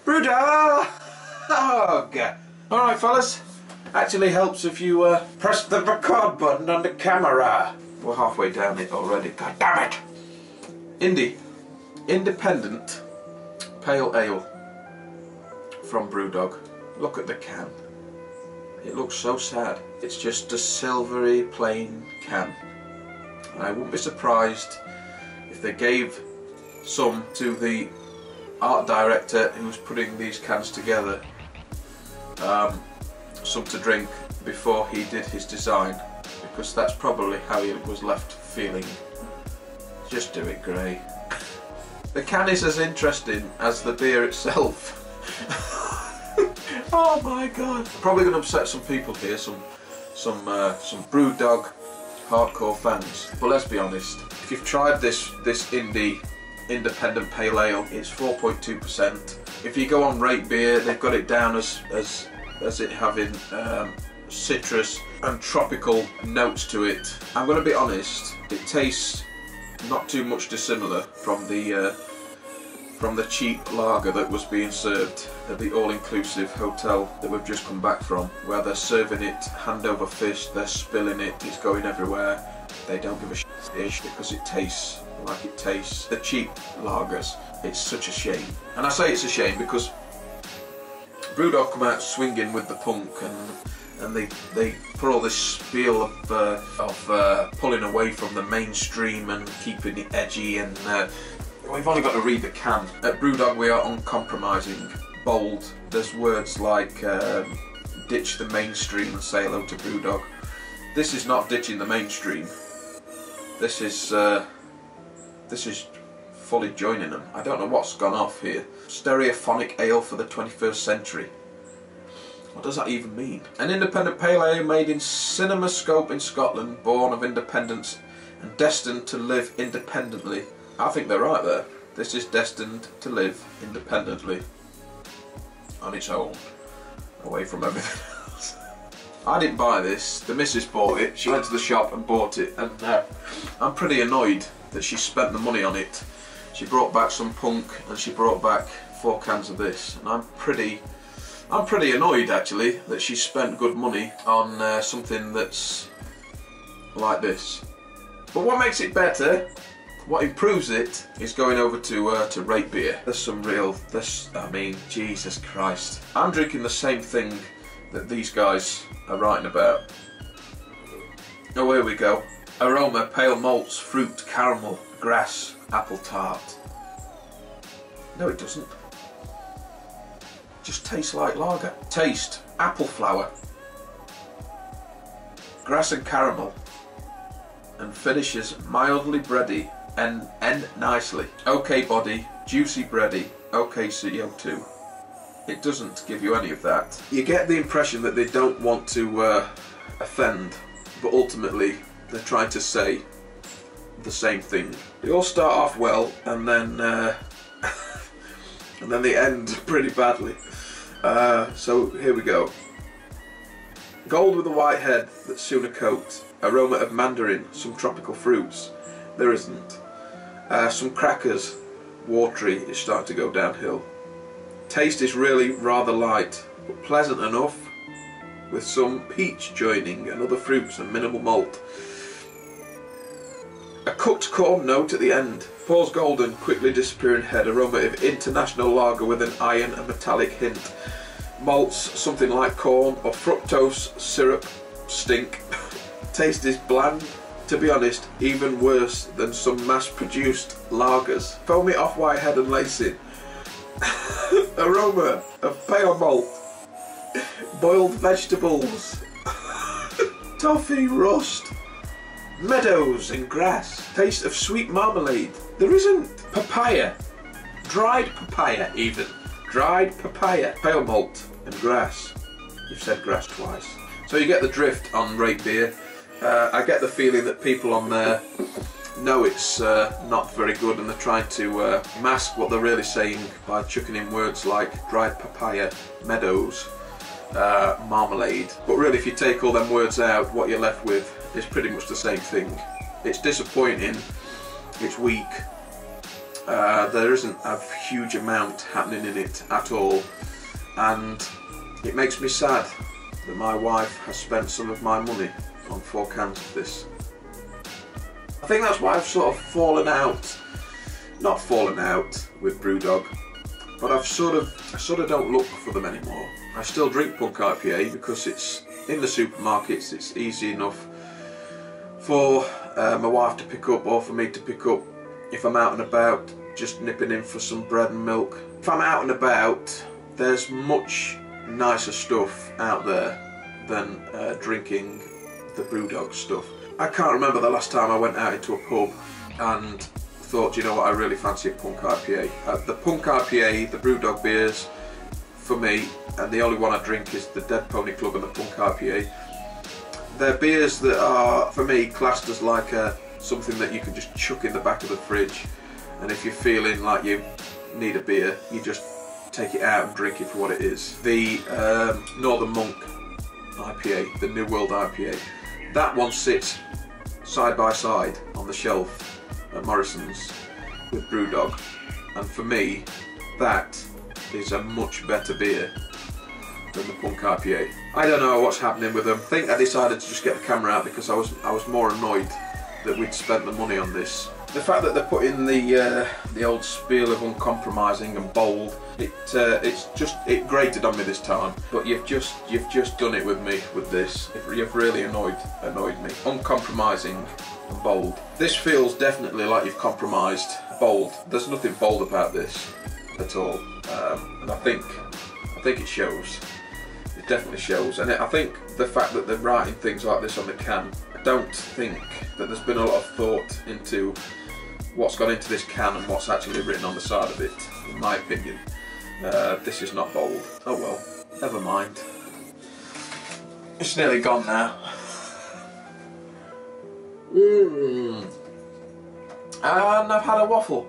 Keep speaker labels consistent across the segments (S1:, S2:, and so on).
S1: BrewDog! Alright fellas, actually helps if you press the record button on the camera. We're halfway down it already, god damn it! Independent Pale Ale from BrewDog. Look at the can. It looks so sad. It's just a silvery plain can. And I wouldn't be surprised if they gave some to the art director who was putting these cans together, some to drink before he did his design, because that's probably how he was left feeling. Just do it grey. The can is as interesting as the beer itself. Oh my god! Probably going to upset some people here, some BrewDog hardcore fans. But let's be honest, if you've tried this independent pale ale, it's 4.2%. If you go on Rate Beer, they've got it down as it having citrus and tropical notes to it. I'm going to be honest, it tastes not too much dissimilar from the cheap lager that was being served at the all-inclusive hotel that we've just come back from, where they're serving it hand over fist, they're spilling it, it's going everywhere. They don't give a shit because it tastes like it tastes. The cheap lagers, it's such a shame. And I say it's a shame because BrewDog come out swinging with the punk, and they put all this spiel of pulling away from the mainstream and keeping it edgy, and we've only got to read the can. At BrewDog we are uncompromising, bold. There's words like ditch the mainstream and say hello to BrewDog. This is not ditching the mainstream. This is fully joining them. I don't know what's gone off here. Stereophonic ale for the 21st century. What does that even mean? An independent pale ale made in CinemaScope in Scotland, born of independence and destined to live independently. I think they're right there. This is destined to live independently on its own, away from everything else. I didn't buy this, the missus bought it. She went to the shop and bought it, and I'm pretty annoyed that she spent the money on it. She brought back some punk and she brought back 4 cans of this, and I'm pretty annoyed actually that she spent good money on something that's like this. But what makes it better, what improves it, is going over to Rate Beer. I mean, Jesus Christ. I'm drinking the same thing that these guys are writing about. Oh, here we go. Aroma, pale malts, fruit, caramel, grass, apple tart. No, it doesn't. Just tastes like lager. Taste, apple flower, grass and caramel, and finishes mildly bready and end nicely. Okay body, juicy bready, okay CO2. It doesn't give you any of that. You get the impression that they don't want to offend, but ultimately they're trying to say the same thing. They all start off well, and then and then they end pretty badly. So here we go. Gold with a white head that's soon a coat. Aroma of mandarin, some tropical fruits. There isn't. Some crackers, watery, it's starting to go downhill. Taste is really rather light, but pleasant enough, with some peach joining and other fruits and minimal malt. A cooked corn note at the end. Pours golden, quickly disappearing head. Aroma of international lager with an iron and metallic hint. Malts, something like corn or fructose syrup stink. Taste is bland, to be honest, even worse than some mass-produced lagers. Foamy off-white head and lacing. Aroma of pale malt, boiled vegetables, toffee, rust, meadows and grass. Taste of sweet marmalade. There isn't. Papaya, dried papaya even. Dried papaya, pale malt and grass. You've said grass twice. So you get the drift on Rate Beer. I get the feeling that people on there know it's not very good, and they're trying to mask what they're really saying by chucking in words like dried papaya, meadows, marmalade. But really, if you take all them words out, what you're left with is pretty much the same thing. It's disappointing, it's weak, There isn't a huge amount happening in it at all, and it makes me sad that my wife has spent some of my money on 4 cans of this. I think that's why I've sort of not fallen out with BrewDog, but I sort of don't look for them anymore. I still drink Punk IPA because it's in the supermarkets, it's easy enough for my wife to pick up or for me to pick up if I'm out and about, just nipping in for some bread and milk. If I'm out and about, there's much nicer stuff out there than drinking the BrewDog stuff. I can't remember the last time I went out into a pub and thought, you know what, I really fancy a Punk IPA. The Punk IPA, the BrewDog beers, for me, and the only one I drink is the Dead Pony Club and the Punk IPA. They're beers that are, for me, classed as like something that you can just chuck in the back of the fridge, and if you're feeling like you need a beer, you just take it out and drink it for what it is. The Northern Monk IPA, the New World IPA, that one sits side by side on the shelf at Morrison's with BrewDog, and for me that is a much better beer than the Punk IPA. I don't know what's happening with them. I think I decided to just get the camera out because I was more annoyed that we'd spent the money on this. The fact that they're putting the old spiel of uncompromising and bold, it grated on me this time. But you've just done it with me with this. You've really annoyed me. Uncompromising and bold. This feels definitely like you've compromised. Bold. There's nothing bold about this at all, and I think it shows. It definitely shows, and I think the fact that they're writing things like this on the can, I don't think that there's been a lot of thought into what's gone into this can and what's actually written on the side of it, in my opinion. This is not bold. Oh well, never mind. It's nearly gone now. And I've had a waffle.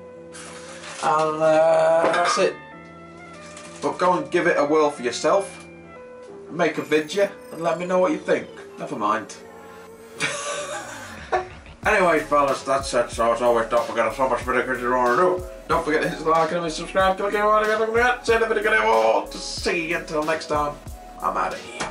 S1: And that's it. But go and give it a whirl for yourself. Make a video and let me know what you think. Never mind. Anyway, fellas, that's it. So as always, don't forget to so much video because you want to do. Don't forget to hit the like and subscribe. Click on the video. See the video. To see you until next time. I'm out of here.